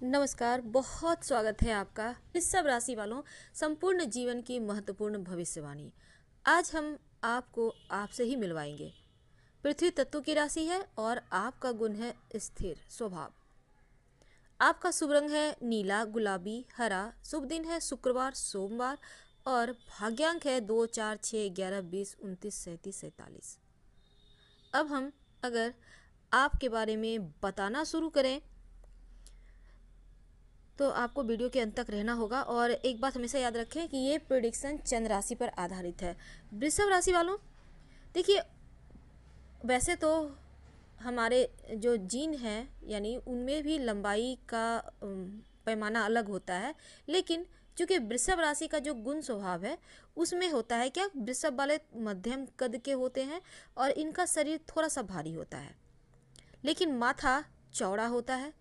नमस्कार, बहुत स्वागत है आपका वृषभ राशि वालों। संपूर्ण जीवन की महत्वपूर्ण भविष्यवाणी आज हम आपको आपसे ही मिलवाएंगे। पृथ्वी तत्व की राशि है और आपका गुण है स्थिर स्वभाव। आपका शुभ रंग है नीला, गुलाबी, हरा। शुभ दिन है शुक्रवार, सोमवार और भाग्यांक है 2, 4, 6, 11, 20, 29, 37, 47। अब हम अगर आपके बारे में बताना शुरू करें तो आपको वीडियो के अंत तक रहना होगा। और एक बात हमेशा याद रखें कि ये प्रेडिक्शन चंद्र राशि पर आधारित है। वृषभ राशि वालों, देखिए, वैसे तो हमारे जो जीन हैं यानी उनमें भी लंबाई का पैमाना अलग होता है, लेकिन चूँकि वृषभ राशि का जो गुण स्वभाव है उसमें होता है क्या, वृषभ वाले मध्यम कद के होते हैं और इनका शरीर थोड़ा सा भारी होता है, लेकिन माथा चौड़ा होता है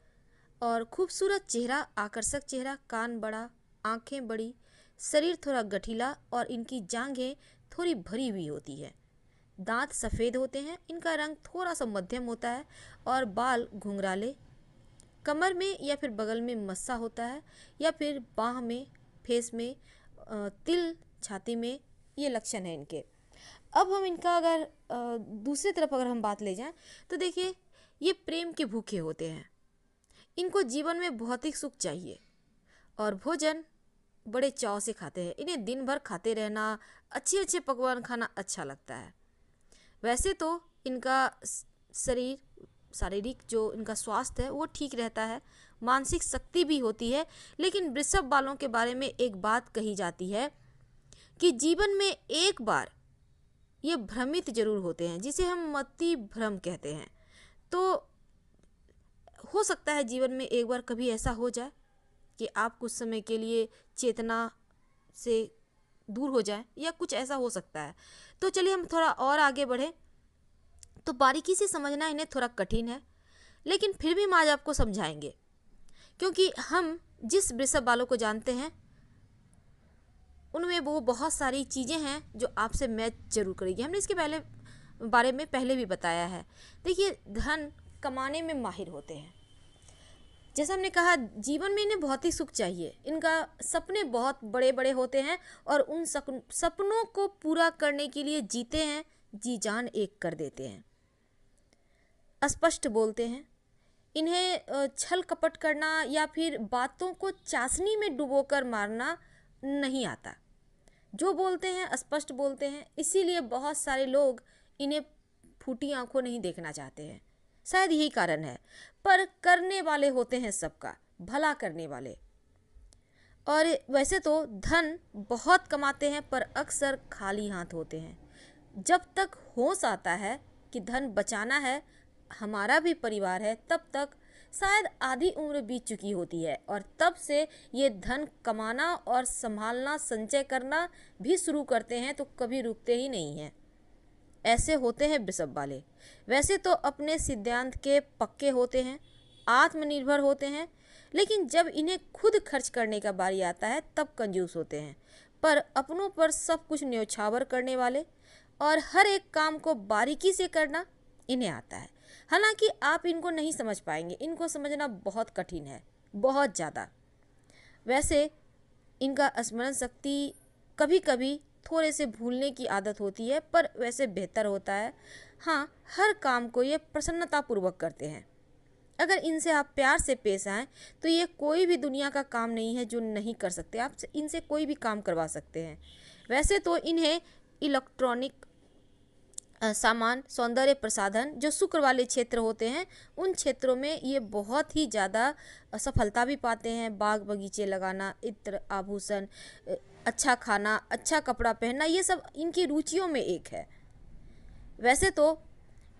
और खूबसूरत चेहरा, आकर्षक चेहरा, कान बड़ा, आंखें बड़ी, शरीर थोड़ा गठीला और इनकी जांघें थोड़ी भरी हुई होती है। दांत सफ़ेद होते हैं, इनका रंग थोड़ा सा मध्यम होता है और बाल घुंघराले। कमर में या फिर बगल में मस्सा होता है या फिर बाह में, फेस में तिल, छाती में, ये लक्षण है इनके। अब हम इनका अगर दूसरी तरफ अगर हम बात ले जाएं तो देखिए, ये प्रेम के भूखे होते हैं। इनको जीवन में भौतिक सुख चाहिए और भोजन बड़े चाव से खाते हैं। इन्हें दिन भर खाते रहना, अच्छे अच्छे पकवान खाना अच्छा लगता है। वैसे तो इनका शारीरिक जो इनका स्वास्थ्य है वो ठीक रहता है, मानसिक शक्ति भी होती है। लेकिन वृषभ वालों के बारे में एक बात कही जाती है कि जीवन में एक बार ये भ्रमित जरूर होते हैं, जिसे हम मति भ्रम कहते हैं। तो हो सकता है जीवन में एक बार कभी ऐसा हो जाए कि आप कुछ समय के लिए चेतना से दूर हो जाए, या कुछ ऐसा हो सकता है। तो चलिए हम थोड़ा और आगे बढ़ें। तो बारीकी से समझना इन्हें थोड़ा कठिन है, लेकिन फिर भी हम आज आपको समझाएंगे, क्योंकि हम जिस वृषभ वालों को जानते हैं उनमें वो बहुत सारी चीज़ें हैं जो आपसे मैच जरूर करेगी। हमने इसके बारे में पहले भी बताया है। देखिए, धन कमाने में माहिर होते हैं। जैसा हमने कहा, जीवन में इन्हें बहुत ही सुख चाहिए। इनका सपने बहुत बड़े बड़े होते हैं और उन सपनों को पूरा करने के लिए जीते हैं, जी जान एक कर देते हैं। स्पष्ट बोलते हैं। इन्हें छल कपट करना या फिर बातों को चाशनी में डुबोकर मारना नहीं आता। जो बोलते हैं स्पष्ट बोलते हैं, इसीलिए बहुत सारे लोग इन्हें फूटी आंखों नहीं देखना चाहते हैं। शायद यही कारण है। पर करने वाले होते हैं सबका भला करने वाले। और वैसे तो धन बहुत कमाते हैं पर अक्सर खाली हाथ होते हैं। जब तक होश आता है कि धन बचाना है, हमारा भी परिवार है, तब तक शायद आधी उम्र बीत चुकी होती है और तब से ये धन कमाना और संभालना, संचय करना भी शुरू करते हैं, तो कभी रुकते ही नहीं हैं। ऐसे होते हैं वृषभ वाले। वैसे तो अपने सिद्धांत के पक्के होते हैं, आत्मनिर्भर होते हैं, लेकिन जब इन्हें खुद खर्च करने का बारी आता है तब कंजूस होते हैं। पर अपनों पर सब कुछ न्योछावर करने वाले और हर एक काम को बारीकी से करना इन्हें आता है। हालांकि आप इनको नहीं समझ पाएंगे, इनको समझना बहुत कठिन है, बहुत ज़्यादा। वैसे इनका स्मरण शक्ति कभी कभी थोड़े से भूलने की आदत होती है, पर वैसे बेहतर होता है। हाँ, हर काम को ये प्रसन्नतापूर्वक करते हैं। अगर इनसे आप प्यार से पेश आएँ तो ये कोई भी दुनिया का काम नहीं है जो नहीं कर सकते। आप इनसे कोई भी काम करवा सकते हैं। वैसे तो इन्हें इलेक्ट्रॉनिक सामान, सौंदर्य प्रसाधन, जो शुक्र वाले क्षेत्र होते हैं उन क्षेत्रों में ये बहुत ही ज़्यादा सफलता भी पाते हैं। बाग बगीचे लगाना, इत्र, आभूषण, अच्छा खाना, अच्छा कपड़ा पहनना, ये सब इनकी रुचियों में एक है। वैसे तो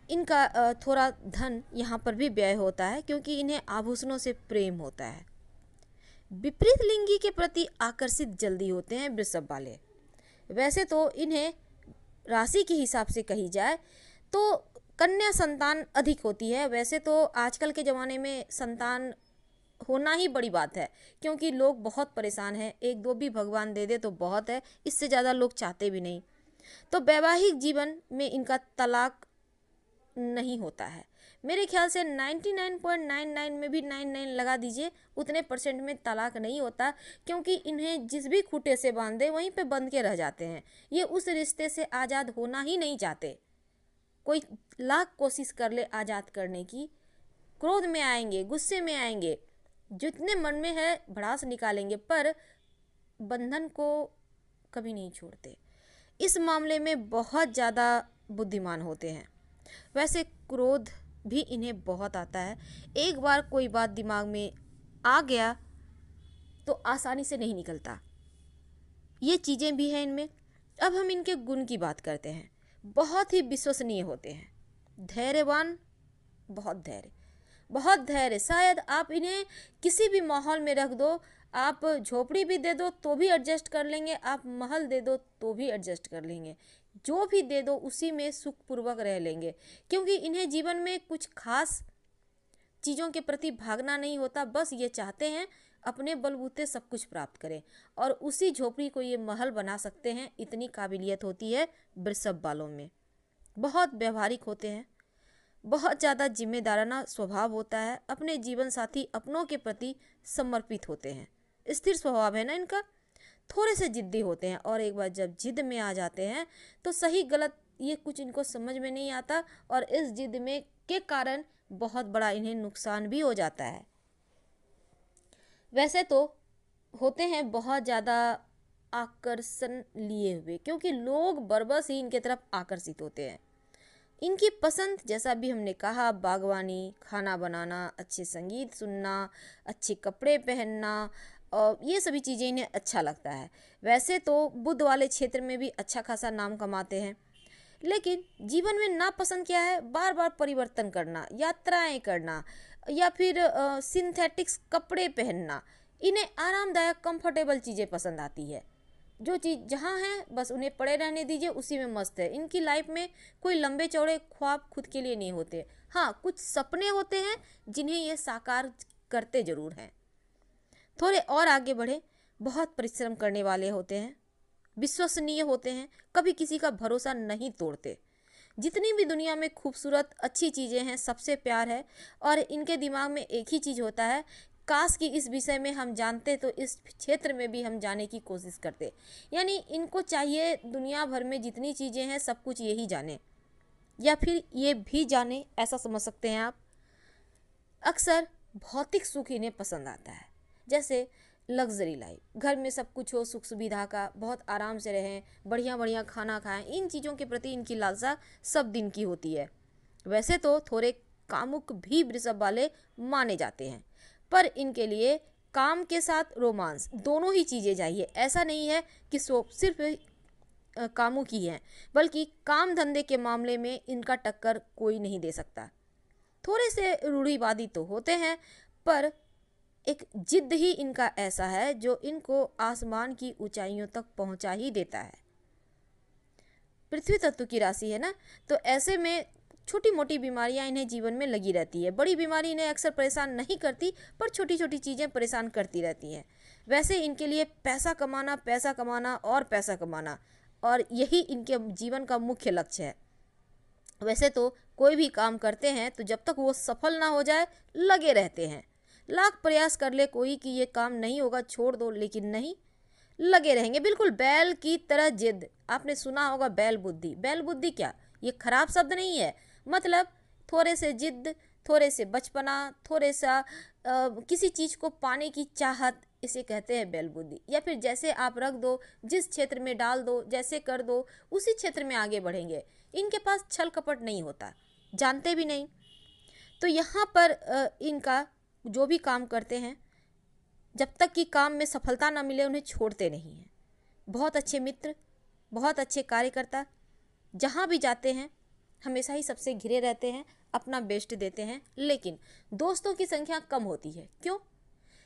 इनका थोड़ा धन यहाँ पर भी व्यय होता है, क्योंकि इन्हें आभूषणों से प्रेम होता है। विपरीत लिंगी के प्रति आकर्षित जल्दी होते हैं वृषभ वाले। वैसे तो इन्हें राशि के हिसाब से कही जाए तो कन्या संतान अधिक होती है। वैसे तो आजकल के ज़माने में संतान होना ही बड़ी बात है, क्योंकि लोग बहुत परेशान हैं। एक दो भी भगवान दे दे तो बहुत है, इससे ज़्यादा लोग चाहते भी नहीं। तो वैवाहिक जीवन में इनका तलाक नहीं होता है। मेरे ख्याल से 99.99 में भी 99 लगा दीजिए, उतने % में तलाक नहीं होता, क्योंकि इन्हें जिस भी खूंटे से बांधे वहीं पे बंध के रह जाते हैं। ये उस रिश्ते से आज़ाद होना ही नहीं चाहते। कोई लाख कोशिश कर ले आज़ाद करने की, क्रोध में आएंगे, गुस्से में आएंगे, जितने मन में है भड़ास निकालेंगे, पर बंधन को कभी नहीं छोड़ते। इस मामले में बहुत ज़्यादा बुद्धिमान होते हैं। वैसे क्रोध भी इन्हें बहुत आता है। एक बार कोई बात दिमाग में आ गया तो आसानी से नहीं निकलता। ये चीज़ें भी हैं इनमें। अब हम इनके गुण की बात करते हैं। बहुत ही विश्वसनीय होते हैं, धैर्यवान, बहुत धैर्य। शायद आप इन्हें किसी भी माहौल में रख दो, आप झोपड़ी भी दे दो तो भी एडजस्ट कर लेंगे, आप महल दे दो तो भी एडजस्ट कर लेंगे, जो भी दे दो उसी में सुखपूर्वक रह लेंगे, क्योंकि इन्हें जीवन में कुछ खास चीज़ों के प्रति भागना नहीं होता। बस ये चाहते हैं अपने बलबूते सब कुछ प्राप्त करें और उसी झोपड़ी को ये महल बना सकते हैं। इतनी काबिलियत होती है वृषभ वालों में। बहुत व्यवहारिक होते हैं, बहुत ज़्यादा जिम्मेदाराना स्वभाव होता है। अपने जीवन साथी अपनों के प्रति समर्पित होते हैं। स्थिर स्वभाव है ना इनका। थोड़े से जिद्दी होते हैं और एक बार जब जिद में आ जाते हैं तो सही गलत ये कुछ इनको समझ में नहीं आता और इस जिद में के कारण बहुत बड़ा इन्हें नुकसान भी हो जाता है। वैसे तो होते हैं बहुत ज़्यादा आकर्षण लिए हुए, क्योंकि लोग बरबस ही इनके तरफ आकर्षित होते हैं। इनकी पसंद, जैसा भी हमने कहा, बागवानी, खाना बनाना, अच्छे संगीत सुनना, अच्छे कपड़े पहनना, और ये सभी चीज़ें इन्हें अच्छा लगता है। वैसे तो बुद्ध वाले क्षेत्र में भी अच्छा खासा नाम कमाते हैं, लेकिन जीवन में नापसंद क्या है? बार बार परिवर्तन करना, यात्राएं करना, या फिर सिंथेटिक्स कपड़े पहनना। इन्हें आरामदायक कंफर्टेबल चीज़ें पसंद आती है। जो चीज़ जहाँ है बस उन्हें पड़े रहने दीजिए, उसी में मस्त है। इनकी लाइफ में कोई लंबे चौड़े ख्वाब खुद के लिए नहीं होते। हाँ, कुछ सपने होते हैं जिन्हें ये साकार करते ज़रूर हैं। थोड़े और आगे बढ़े, बहुत परिश्रम करने वाले होते हैं, विश्वसनीय होते हैं, कभी किसी का भरोसा नहीं तोड़ते। जितनी भी दुनिया में खूबसूरत अच्छी चीज़ें हैं सबसे प्यार है, और इनके दिमाग में एक ही चीज़ होता है, काश कि इस विषय में हम जानते तो इस क्षेत्र में भी हम जाने की कोशिश करते। यानी इनको चाहिए दुनिया भर में जितनी चीज़ें हैं सब कुछ यही जाने, या फिर ये भी जाने, ऐसा समझ सकते हैं आप। अक्सर भौतिक सुख इन्हें पसंद आता है, जैसे लग्जरी लाइफ, घर में सब कुछ हो, सुख सुविधा का, बहुत आराम से रहें, बढ़िया बढ़िया खाना खाएं। इन चीज़ों के प्रति इनकी लालसा सब दिन की होती है। वैसे तो थोड़े कामुक भी वृषभ वाले माने जाते हैं, पर इनके लिए काम के साथ रोमांस दोनों ही चीज़ें चाहिए। ऐसा नहीं है कि सिर्फ कामुक ही हैं, बल्कि काम धंधे के मामले में इनका टक्कर कोई नहीं दे सकता। थोड़े से रूढ़िवादी तो होते हैं, पर एक जिद ही इनका ऐसा है जो इनको आसमान की ऊंचाइयों तक पहुंचा ही देता है। पृथ्वी तत्व की राशि है ना, तो ऐसे में छोटी मोटी बीमारियां इन्हें जीवन में लगी रहती है। बड़ी बीमारी इन्हें अक्सर परेशान नहीं करती, पर छोटी छोटी चीज़ें परेशान करती रहती हैं। वैसे इनके लिए पैसा कमाना, पैसा कमाना और पैसा कमाना, और यही इनके जीवन का मुख्य लक्ष्य है। वैसे तो कोई भी काम करते हैं तो जब तक वो सफल ना हो जाए लगे रहते हैं। लाख प्रयास कर ले कोई कि ये काम नहीं होगा, छोड़ दो, लेकिन नहीं, लगे रहेंगे। बिल्कुल बैल की तरह जिद। आपने सुना होगा बैल बुद्धि। बैल बुद्धि क्या, ये खराब शब्द नहीं है, मतलब थोड़े से जिद, थोड़े से बचपना, थोड़े सा किसी चीज़ को पाने की चाहत, इसे कहते हैं बैल बुद्धि। या फिर जैसे आप रख दो, जिस क्षेत्र में डाल दो, जैसे कर दो, उसी क्षेत्र में आगे बढ़ेंगे। इनके पास छल कपट नहीं होता, जानते भी नहीं। तो यहाँ पर इनका जो भी काम करते हैं, जब तक कि काम में सफलता ना मिले उन्हें छोड़ते नहीं हैं। बहुत अच्छे मित्र, बहुत अच्छे कार्यकर्ता, जहाँ भी जाते हैं हमेशा ही सबसे घिरे रहते हैं, अपना बेस्ट देते हैं। लेकिन दोस्तों की संख्या कम होती है। क्यों?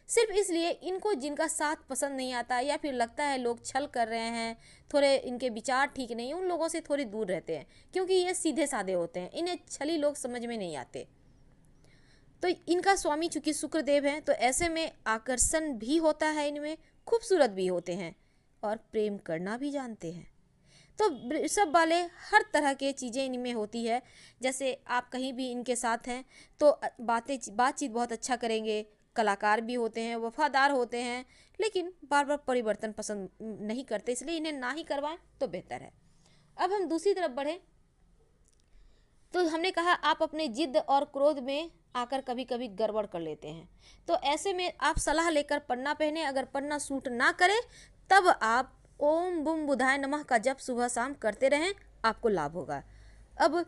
सिर्फ इसलिए इनको जिनका साथ पसंद नहीं आता, या फिर लगता है लोग छल कर रहे हैं, थोड़े इनके विचार ठीक नहीं, उन लोगों से थोड़ी दूर रहते हैं, क्योंकि ये सीधे साधे होते हैं, इन्हें छली लोग समझ में नहीं आते। तो इनका स्वामी चूंकि शुक्रदेव हैं, तो ऐसे में आकर्षण भी होता है इनमें, खूबसूरत भी होते हैं और प्रेम करना भी जानते हैं। तो वृषभ वाले हर तरह के चीज़ें इनमें होती है। जैसे आप कहीं भी इनके साथ हैं तो बातचीत बहुत अच्छा करेंगे, कलाकार भी होते हैं, वफादार होते हैं, लेकिन बार बार परिवर्तन पसंद नहीं करते, इसलिए इन्हें ना ही करवाएं तो बेहतर है। अब हम दूसरी तरफ बढ़ें तो हमने कहा आप अपने जिद और क्रोध में आकर कभी कभी गड़बड़ कर लेते हैं, तो ऐसे में आप सलाह लेकर पन्ना पहने। अगर पन्ना सूट ना करे तब आप ओम बुम बुधाय नमः का जप सुबह शाम करते रहें, आपको लाभ होगा। अब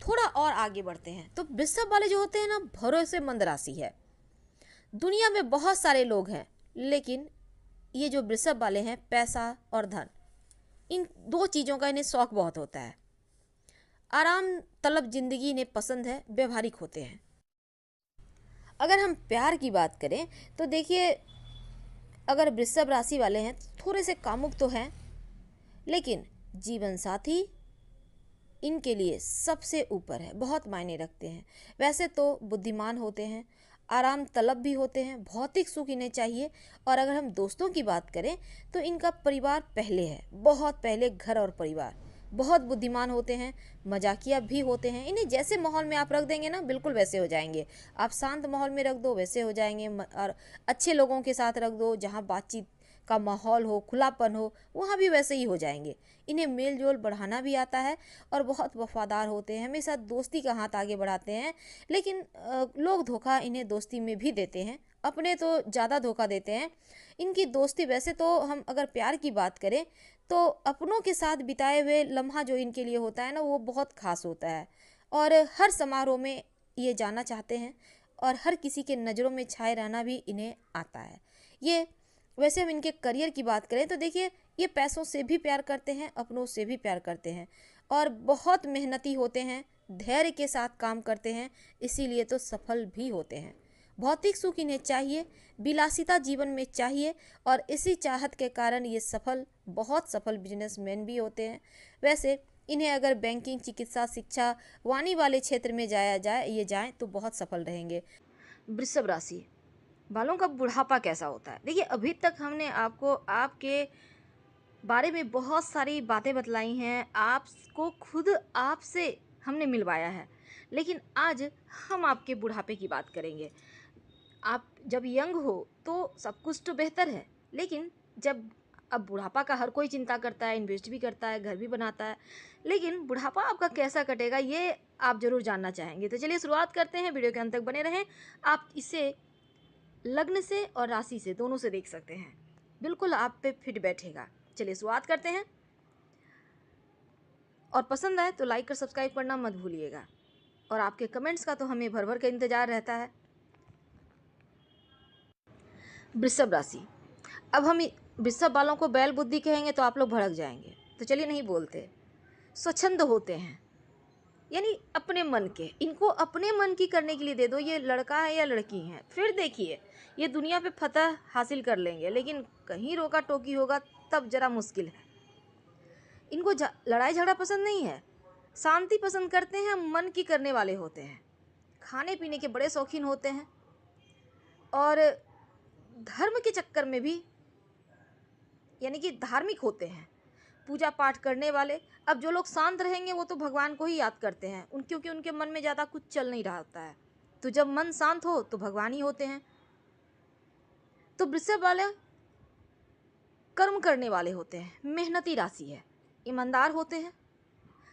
थोड़ा और आगे बढ़ते हैं तो वृषभ वाले जो होते हैं ना, भरोसेमंद राशि है। दुनिया में बहुत सारे लोग हैं, लेकिन ये जो वृषभ वाले हैं, पैसा और धन, इन दो चीज़ों का इन्हें शौक बहुत होता है। आराम तलब जिंदगी इन्हें पसंद है, व्यवहारिक होते हैं। अगर हम प्यार की बात करें तो देखिए, अगर वृषभ राशि वाले हैं थोड़े से कामुक तो हैं, लेकिन जीवन साथी इनके लिए सबसे ऊपर है, बहुत मायने रखते हैं। वैसे तो बुद्धिमान होते हैं, आराम तलब भी होते हैं, भौतिक सुख इन्हें चाहिए। और अगर हम दोस्तों की बात करें तो इनका परिवार पहले है, बहुत पहले घर और परिवार। बहुत बुद्धिमान होते हैं, मजाकिया भी होते हैं। इन्हें जैसे माहौल में आप रख देंगे ना, बिल्कुल वैसे हो जाएंगे। आप शांत माहौल में रख दो, वैसे हो जाएंगे। और अच्छे लोगों के साथ रख दो, जहाँ बातचीत का माहौल हो, खुलापन हो, वहाँ भी वैसे ही हो जाएंगे। इन्हें मेल जोल बढ़ाना भी आता है और बहुत वफादार होते हैं, हमेशा दोस्ती का हाथ आगे बढ़ाते हैं। लेकिन लोग धोखा इन्हें दोस्ती में भी देते हैं, अपने तो ज़्यादा धोखा देते हैं। इनकी दोस्ती, वैसे तो हम अगर प्यार की बात करें तो अपनों के साथ बिताए हुए लम्हा जो इनके लिए होता है ना, वो बहुत खास होता है। और हर समारोह में ये जाना चाहते हैं और हर किसी के नज़रों में छाए रहना भी इन्हें आता है। ये वैसे हम इनके करियर की बात करें तो देखिए, ये पैसों से भी प्यार करते हैं, अपनों से भी प्यार करते हैं और बहुत मेहनती होते हैं, धैर्य के साथ काम करते हैं, इसीलिए तो सफल भी होते हैं। भौतिक सुख इन्हें चाहिए, विलासिता जीवन में चाहिए और इसी चाहत के कारण ये बहुत सफल बिजनेसमैन भी होते हैं। वैसे इन्हें अगर बैंकिंग, चिकित्सा, शिक्षा, वाणी वाले क्षेत्र में ये जाएं तो बहुत सफल रहेंगे। वृषभ राशि वालों का बुढ़ापा कैसा होता है? देखिए, अभी तक हमने आपको आपके बारे में बहुत सारी बातें बतलाई हैं, आपको खुद आपसे हमने मिलवाया है, लेकिन आज हम आपके बुढ़ापे की बात करेंगे। आप जब यंग हो तो सब कुछ तो बेहतर है, लेकिन जब अब बुढ़ापा का हर कोई चिंता करता है, इन्वेस्ट भी करता है, घर भी बनाता है, लेकिन बुढ़ापा आपका कैसा कटेगा ये आप ज़रूर जानना चाहेंगे। तो चलिए शुरुआत करते हैं, वीडियो के अंत तक बने रहें। आप इसे लग्न से और राशि से, दोनों से देख सकते हैं, बिल्कुल आप पे फिट बैठेगा। चलिए शुरुआत करते हैं, और पसंद आए तो लाइक और सब्सक्राइब करना मत भूलिएगा, और आपके कमेंट्स का तो हमें भर भर के इंतज़ार रहता है। वृषभ राशि, अब हम वृषभ वालों को बैल बुद्धि कहेंगे तो आप लोग भड़क जाएंगे, तो चलिए नहीं बोलते। स्वच्छंद होते हैं, यानी अपने मन के, इनको अपने मन की करने के लिए दे दो, ये लड़का है या लड़की है, फिर देखिए ये दुनिया पे फतह हासिल कर लेंगे, लेकिन कहीं रोका टोकी होगा तब ज़रा मुश्किल है। इनको लड़ाई झगड़ा पसंद नहीं है, शांति पसंद करते हैं, मन की करने वाले होते हैं, खाने पीने के बड़े शौकीन होते हैं, और धर्म के चक्कर में भी यानी कि धार्मिक होते हैं, पूजा पाठ करने वाले। अब जो लोग शांत रहेंगे वो तो भगवान को ही याद करते हैं, क्योंकि उनके मन में ज़्यादा कुछ चल नहीं रहा होता है, तो जब मन शांत हो तो भगवान ही होते हैं। तो वृषभ वाले कर्म करने वाले होते हैं, मेहनती राशि है, ईमानदार होते हैं,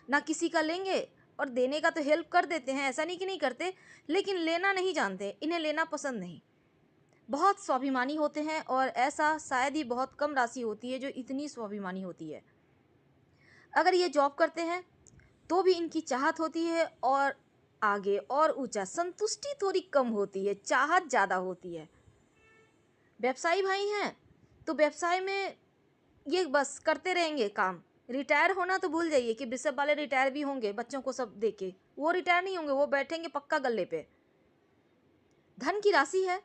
ना किसी का लेंगे, और देने का तो हेल्प कर देते हैं, ऐसा नहीं कि नहीं करते, लेकिन लेना नहीं जानते, इन्हें लेना पसंद नहीं। बहुत स्वाभिमानी होते हैं, और ऐसा शायद ही बहुत कम राशि होती है जो इतनी स्वाभिमानी होती है। अगर ये जॉब करते हैं तो भी इनकी चाहत होती है और आगे और ऊंचा, संतुष्टि थोड़ी कम होती है, चाहत ज़्यादा होती है। व्यवसायी भाई हैं तो व्यवसाय में ये बस करते रहेंगे काम, रिटायर होना तो भूल जाइए कि वृषभ वाले रिटायर भी होंगे, बच्चों को सब देके वो रिटायर नहीं होंगे, वो बैठेंगे पक्का गल्ले पे। धन की राशि है,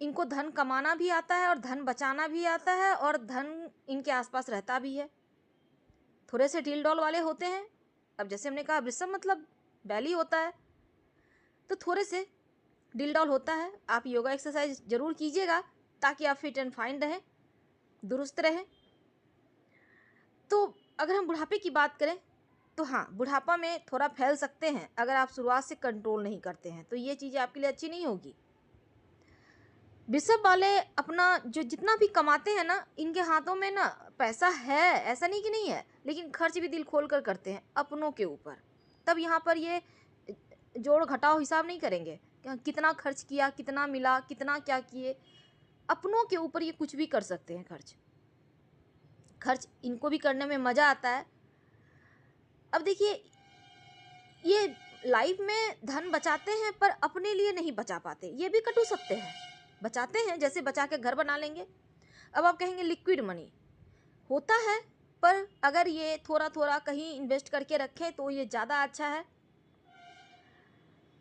इनको धन कमाना भी आता है और धन बचाना भी आता है, और धन इनके आसपास रहता भी है। थोड़े से ढील डॉल वाले होते हैं, अब जैसे हमने कहा वृषभ मतलब बैली होता है, तो थोड़े से ढील डॉल होता है। आप योगा एक्सरसाइज जरूर कीजिएगा ताकि आप फिट एंड फाइन रहें, दुरुस्त रहें। तो अगर हम बुढ़ापे की बात करें तो हाँ, बुढ़ापा में थोड़ा फैल सकते हैं अगर आप शुरुआत से कंट्रोल नहीं करते हैं, तो ये चीज़ें आपके लिए अच्छी नहीं होगी। वृषभ वाले अपना जो जितना भी कमाते हैं ना, इनके हाथों में ना पैसा है, ऐसा नहीं कि नहीं है, लेकिन खर्च भी दिल खोल कर करते हैं अपनों के ऊपर। तब यहाँ पर ये जोड़ घटाव हिसाब नहीं करेंगे कितना खर्च किया, कितना मिला, कितना क्या किए। अपनों के ऊपर ये कुछ भी कर सकते हैं खर्च। खर्च इनको भी करने में मज़ा आता है। अब देखिए, ये लाइफ में धन बचाते हैं पर अपने लिए नहीं बचा पाते, ये भी कटु सत्य है। बचाते हैं, जैसे बचा के घर बना लेंगे। अब आप कहेंगे लिक्विड मनी होता है, पर अगर ये थोड़ा थोड़ा कहीं इन्वेस्ट करके रखें तो ये ज़्यादा अच्छा है।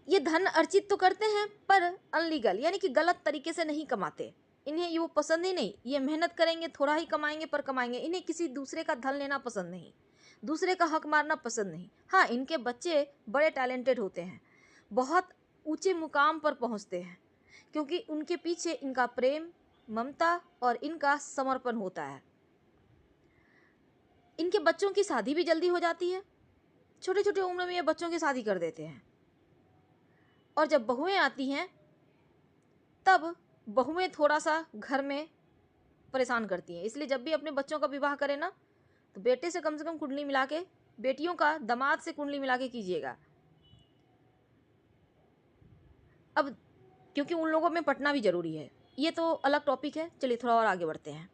ये धन अर्जित तो करते हैं पर अनलीगल, यानी कि गलत तरीके से नहीं कमाते। इन्हें ये वो पसंद ही नहीं, ये मेहनत करेंगे, थोड़ा ही कमाएंगे पर कमाएंगे। इन्हें किसी दूसरे का धन लेना पसंद नहीं, दूसरे का हक मारना पसंद नहीं। हाँ, इनके बच्चे बड़े टैलेंटेड होते हैं, बहुत ऊंचे मुकाम पर पहुंचते हैं, क्योंकि उनके पीछे इनका प्रेम, ममता और इनका समर्पण होता है। इनके बच्चों की शादी भी जल्दी हो जाती है, छोटे छोटे उम्र में ये बच्चों की शादी कर देते हैं। और जब बहुएं आती हैं तब बहुएं थोड़ा सा घर में परेशान करती हैं। इसलिए जब भी अपने बच्चों का विवाह करें ना, तो बेटे से कम कुंडली मिला के, बेटियों का दामाद से कुंडली मिला के कीजिएगा। अब क्योंकि उन लोगों में पटना भी जरूरी है, ये तो अलग टॉपिक है। चलिए थोड़ा और आगे बढ़ते हैं।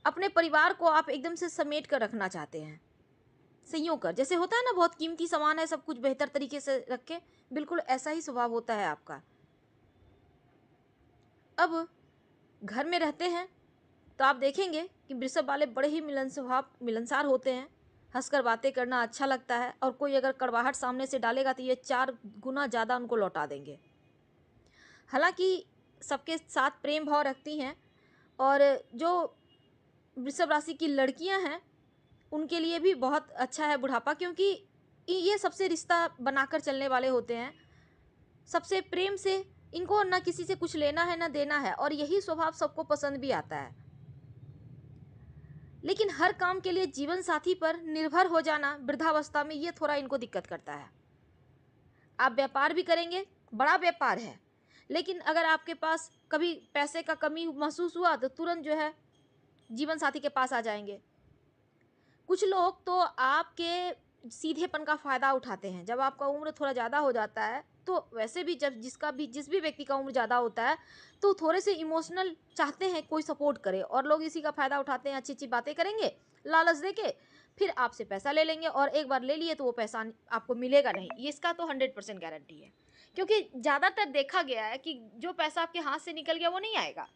अपने परिवार को आप एकदम से समेट कर रखना चाहते हैं, संयोग कर, जैसे होता है ना, बहुत कीमती सामान है, सब कुछ बेहतर तरीके से रखें, बिल्कुल ऐसा ही स्वभाव होता है आपका। अब घर में रहते हैं तो आप देखेंगे कि वृषभ वाले बड़े ही मिलनसार होते हैं। हंसकर बातें करना अच्छा लगता है, और कोई अगर कड़वाहट सामने से डालेगा तो ये 4 गुना ज़्यादा उनको लौटा देंगे। हालांकि सबके साथ प्रेम भाव रखती हैं, और जो वृषभ राशि की लड़कियां हैं उनके लिए भी बहुत अच्छा है बुढ़ापा, क्योंकि ये सबसे रिश्ता बनाकर चलने वाले होते हैं, सबसे प्रेम से। इनको ना किसी से कुछ लेना है ना देना है, और यही स्वभाव सबको पसंद भी आता है। लेकिन हर काम के लिए जीवन साथी पर निर्भर हो जाना वृद्धावस्था में, ये थोड़ा इनको दिक्कत करता है। आप व्यापार भी करेंगे, बड़ा व्यापार है, लेकिन अगर आपके पास कभी पैसे का कमी महसूस हुआ तो तुरंत जो है जीवन साथी के पास आ जाएंगे। कुछ लोग तो आपके सीधेपन का फ़ायदा उठाते हैं। जब आपका उम्र थोड़ा ज़्यादा हो जाता है, तो वैसे भी जब जिस भी व्यक्ति का उम्र ज़्यादा होता है, तो थोड़े से इमोशनल चाहते हैं कोई सपोर्ट करे, और लोग इसी का फ़ायदा उठाते हैं। अच्छी अच्छी बातें करेंगे लालच दे के, फिर आपसे पैसा ले लेंगे, और एक बार ले लिए तो वो पैसा आपको मिलेगा नहीं। ये इसका तो 100% गारंटी है, क्योंकि ज़्यादातर देखा गया है कि जो पैसा आपके हाथ से निकल गया वो नहीं आएगा।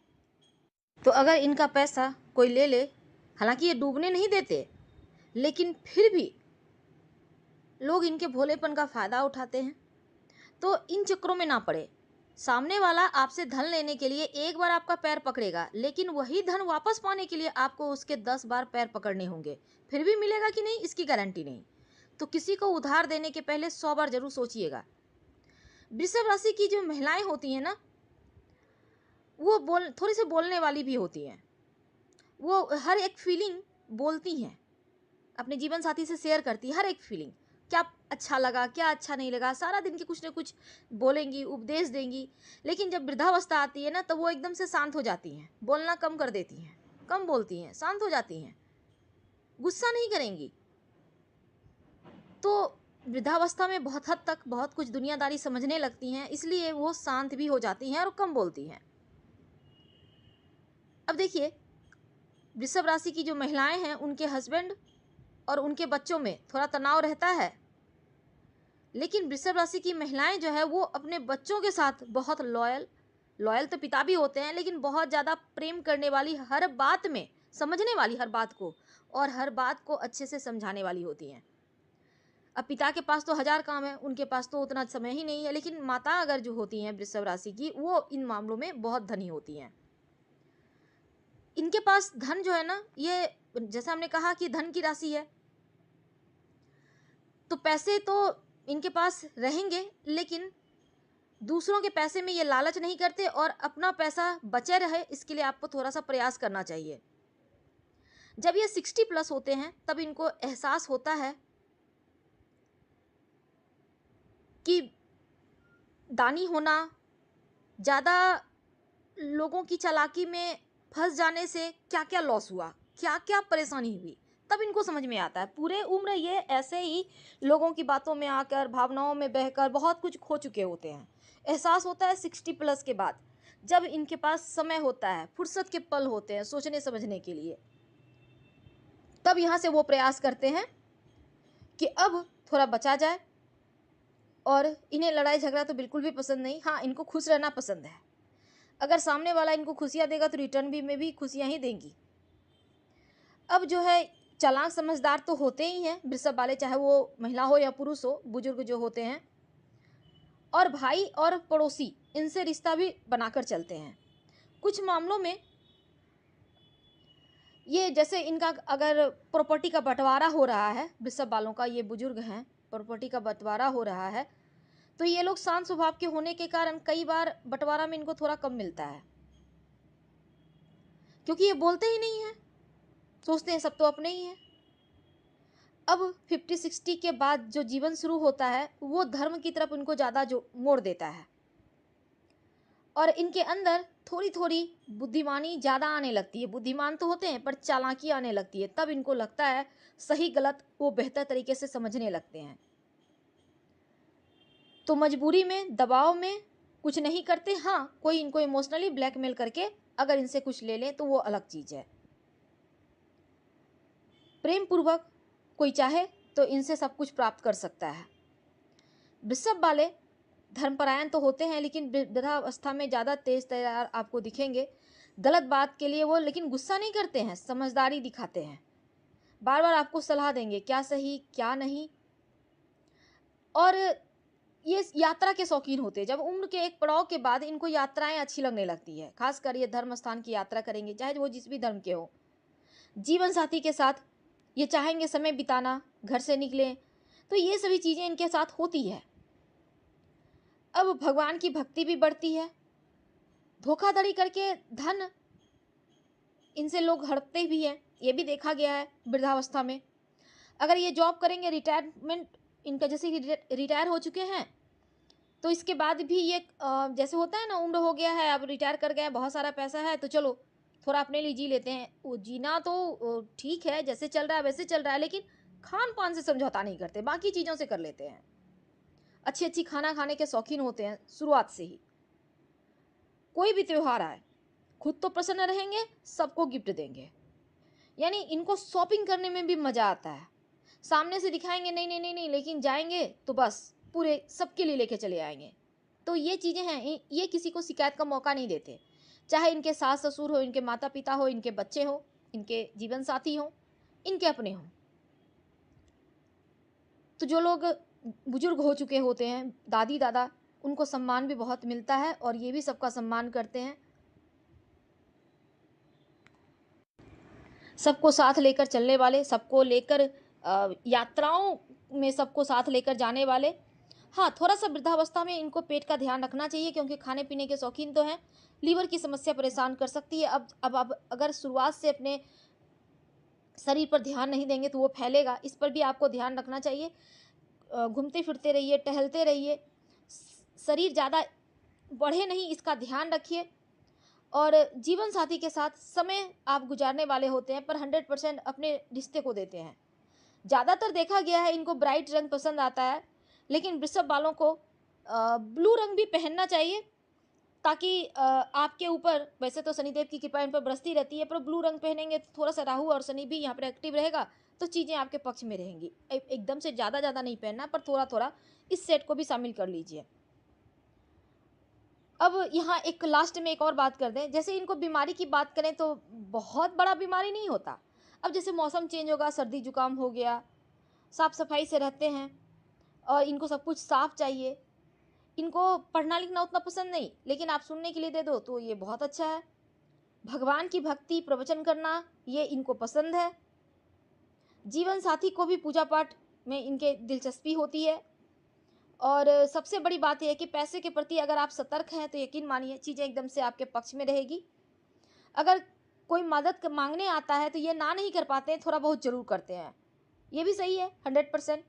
तो अगर इनका पैसा कोई ले ले, हालांकि ये डूबने नहीं देते, लेकिन फिर भी लोग इनके भोलेपन का फ़ायदा उठाते हैं। तो इन चक्करों में ना पड़े। सामने वाला आपसे धन लेने के लिए एक बार आपका पैर पकड़ेगा, लेकिन वही धन वापस पाने के लिए आपको उसके 10 बार पैर पकड़ने होंगे। फिर भी मिलेगा कि नहीं, इसकी गारंटी नहीं। तो किसी को उधार देने के पहले 100 बार जरूर सोचिएगा। वृषभ राशि की जो महिलाएं होती हैं ना, वो थोड़ी सी बोलने वाली भी होती हैं। वो हर एक फीलिंग बोलती हैं, अपने जीवन साथी से शेयर करती है हर एक फीलिंग। क्या अच्छा लगा, क्या अच्छा नहीं लगा, सारा दिन की कुछ ना कुछ बोलेंगी, उपदेश देंगी। लेकिन जब वृद्धावस्था आती है ना, तो वो एकदम से शांत हो जाती हैं, बोलना कम कर देती हैं, कम बोलती हैं, शांत हो जाती हैं, गुस्सा नहीं करेंगी। तो वृद्धावस्था में बहुत हद तक बहुत कुछ दुनियादारी समझने लगती हैं, इसलिए वो शांत भी हो जाती हैं और कम बोलती हैं। अब देखिए, वृषभ राशि की जो महिलाएं हैं, उनके हस्बैंड और उनके बच्चों में थोड़ा तनाव रहता है, लेकिन वृषभ राशि की महिलाएं जो है वो अपने बच्चों के साथ बहुत लॉयल तो पिता भी होते हैं, लेकिन बहुत ज़्यादा प्रेम करने वाली, हर बात में समझने वाली, हर बात को, और हर बात को अच्छे से समझाने वाली होती हैं। अब पिता के पास तो 1000 काम है, उनके पास तो उतना समय ही नहीं है, लेकिन माता अगर जो होती हैं वृषभ राशि की, वो इन मामलों में बहुत धनी होती हैं। इनके पास धन जो है ना, ये जैसा हमने कहा कि धन की राशि है, तो पैसे तो इनके पास रहेंगे, लेकिन दूसरों के पैसे में ये लालच नहीं करते, और अपना पैसा बचे रहे इसके लिए आपको थोड़ा सा प्रयास करना चाहिए। जब ये 60 प्लस होते हैं तब इनको एहसास होता है कि दानी होना, ज़्यादा लोगों की चालाकी में फंस जाने से क्या क्या लॉस हुआ, क्या क्या परेशानी हुई, तब इनको समझ में आता है। पूरे उम्र ये ऐसे ही लोगों की बातों में आकर, भावनाओं में बहकर बहुत कुछ खो चुके होते हैं। एहसास होता है 60 प्लस के बाद, जब इनके पास समय होता है, फुर्सत के पल होते हैं सोचने समझने के लिए, तब यहाँ से वो प्रयास करते हैं कि अब थोड़ा बचा जाए। और इन्हें लड़ाई झगड़ा तो बिल्कुल भी पसंद नहीं, हाँ इनको खुश रहना पसंद है। अगर सामने वाला इनको खुशियाँ देगा तो रिटर्न भी में भी खुशियाँ ही देंगी। अब जो है चालाक समझदार तो होते ही हैं वृषभ वाले, चाहे वो महिला हो या पुरुष हो, बुजुर्ग जो होते हैं। और भाई और पड़ोसी, इनसे रिश्ता भी बनाकर चलते हैं। कुछ मामलों में ये, जैसे इनका अगर प्रॉपर्टी का बंटवारा हो रहा है, वृषभ वालों का, ये बुजुर्ग हैं, प्रॉपर्टी का बंटवारा हो रहा है, तो ये लोग शांत स्वभाव के होने के कारण कई बार बंटवारा में इनको थोड़ा कम मिलता है, क्योंकि ये बोलते ही नहीं हैं, सोचते हैं सब तो अपने ही हैं। अब 50-60 के बाद जो जीवन शुरू होता है वो धर्म की तरफ इनको ज़्यादा जो मोड़ देता है, और इनके अंदर थोड़ी थोड़ी बुद्धिमानी ज़्यादा आने लगती है। बुद्धिमान तो होते हैं पर चालाकी आने लगती है, तब इनको लगता है सही गलत वो बेहतर तरीके से समझने लगते हैं। तो मजबूरी में, दबाव में कुछ नहीं करते। हाँ, कोई इनको इमोशनली ब्लैकमेल करके अगर इनसे कुछ ले लें तो वो अलग चीज़ है। प्रेम पूर्वक कोई चाहे तो इनसे सब कुछ प्राप्त कर सकता है। वृषभ वाले धर्मपरायण तो होते हैं, लेकिन वृद्धावस्था में ज़्यादा तेज तर्रार आपको दिखेंगे। गलत बात के लिए वो लेकिन गुस्सा नहीं करते हैं, समझदारी दिखाते हैं, बार बार आपको सलाह देंगे क्या सही क्या नहीं। और ये यात्रा के शौकीन होते हैं। जब उम्र के एक पड़ाव के बाद इनको यात्राएं अच्छी लगने लगती है, खासकर ये धर्म स्थान की यात्रा करेंगे, चाहे वो जिस भी धर्म के हो। जीवन साथी के साथ ये चाहेंगे समय बिताना, घर से निकलें, तो ये सभी चीज़ें इनके साथ होती है। अब भगवान की भक्ति भी बढ़ती है। धोखाधड़ी करके धन इनसे लोग हड़पते भी हैं, ये भी देखा गया है वृद्धावस्था में। अगर ये जॉब करेंगे, रिटायरमेंट इनका जैसे रिटायर हो चुके हैं, तो इसके बाद भी ये जैसे होता है ना, उम्र हो गया है, अब रिटायर कर गए, बहुत सारा पैसा है, तो चलो थोड़ा अपने लिए जी लेते हैं। वो जीना तो ठीक है, जैसे चल रहा है वैसे चल रहा है, लेकिन खान पान से समझौता नहीं करते, बाकी चीज़ों से कर लेते हैं। अच्छी अच्छी खाना खाने के शौकीन होते हैं शुरुआत से ही। कोई भी त्यौहार आए, खुद तो प्रसन्न रहेंगे, सबको गिफ्ट देंगे। यानी इनको शॉपिंग करने में भी मज़ा आता है। सामने से दिखाएंगे नहीं नहीं नहीं नहीं, लेकिन जाएंगे तो बस पूरे सबके लिए लेके चले आएंगे। तो ये चीज़ें हैं, ये किसी को शिकायत का मौका नहीं देते, चाहे इनके सास ससुर हो, इनके माता पिता हो, इनके बच्चे हो, इनके जीवन साथी हो, इनके अपने हों। तो जो लोग बुजुर्ग हो चुके होते हैं, दादी दादा, उनको सम्मान भी बहुत मिलता है और ये भी सबका सम्मान करते हैं। सबको साथ लेकर चलने वाले, सबको लेकर यात्राओं में सबको साथ लेकर जाने वाले। हाँ, थोड़ा सा वृद्धावस्था में इनको पेट का ध्यान रखना चाहिए, क्योंकि खाने पीने के शौकीन तो हैं। लीवर की समस्या परेशान कर सकती है। अब अगर शुरुआत से अपने शरीर पर ध्यान नहीं देंगे तो वो फैलेगा, इस पर भी आपको ध्यान रखना चाहिए। घूमते फिरते रहिए, टहलते रहिए, शरीर ज़्यादा बढ़े नहीं, इसका ध्यान रखिए। और जीवन साथी के साथ समय आप गुजारने वाले होते हैं, पर 100% अपने रिश्ते को देते हैं। ज़्यादातर देखा गया है इनको ब्राइट रंग पसंद आता है, लेकिन वृषभ वालों को ब्लू रंग भी पहनना चाहिए, ताकि आपके ऊपर, वैसे तो शनिदेव की कृपा इन पर बरसती रहती है, पर ब्लू रंग पहनेंगे तो थोड़ा सा राहु और शनि भी यहाँ पर एक्टिव रहेगा, तो चीज़ें आपके पक्ष में रहेंगी। एकदम से ज़्यादा नहीं पहनना, पर थोड़ा थोड़ा इस सेट को भी शामिल कर लीजिए। अब यहाँ एक लास्ट में एक और बात कर दें, जैसे इनको बीमारी की बात करें तो बहुत बड़ा बीमारी नहीं होता। अब जैसे मौसम चेंज होगा, सर्दी जुकाम हो गया, साफ़ सफाई से रहते हैं और इनको सब कुछ साफ चाहिए। इनको पढ़ना लिखना उतना पसंद नहीं, लेकिन आप सुनने के लिए दे दो तो ये बहुत अच्छा है। भगवान की भक्ति, प्रवचन करना, ये इनको पसंद है। जीवन साथी को भी पूजा पाठ में इनके दिलचस्पी होती है। और सबसे बड़ी बात यह है कि पैसे के प्रति अगर आप सतर्क हैं तो यकीन मानिए चीज़ें एकदम से आपके पक्ष में रहेगी। अगर कोई मदद मांगने आता है तो ये ना नहीं कर पाते हैं, थोड़ा बहुत जरूर करते हैं। ये भी सही है 100%।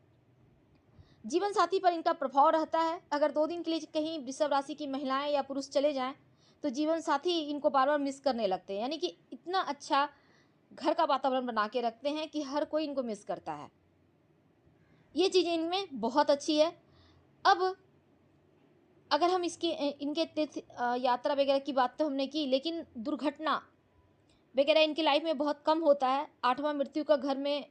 जीवन साथी पर इनका प्रभाव रहता है। अगर 2 दिन के लिए कहीं वृषभ राशि की महिलाएं या पुरुष चले जाएं तो जीवन साथी इनको बार बार मिस करने लगते हैं, यानी कि इतना अच्छा घर का वातावरण बना के रखते हैं कि हर कोई इनको मिस करता है। ये चीज़ें इनमें बहुत अच्छी है। अब अगर हम इसकी इनके तीर्थ यात्रा वगैरह की बात तो हमने की, लेकिन दुर्घटना वगैरह इनकी लाइफ में बहुत कम होता है। 8वां मृत्यु का घर में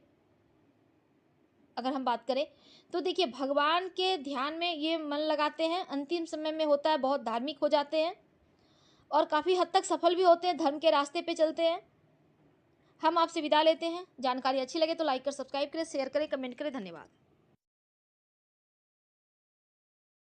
अगर हम बात करें तो देखिए भगवान के ध्यान में ये मन लगाते हैं, अंतिम समय में होता है बहुत धार्मिक हो जाते हैं और काफ़ी हद तक सफल भी होते हैं, धर्म के रास्ते पे चलते हैं। हम आपसे विदा लेते हैं। जानकारी अच्छी लगे तो लाइक कर सब्सक्राइब करें, शेयर करें, कमेंट करें। धन्यवाद।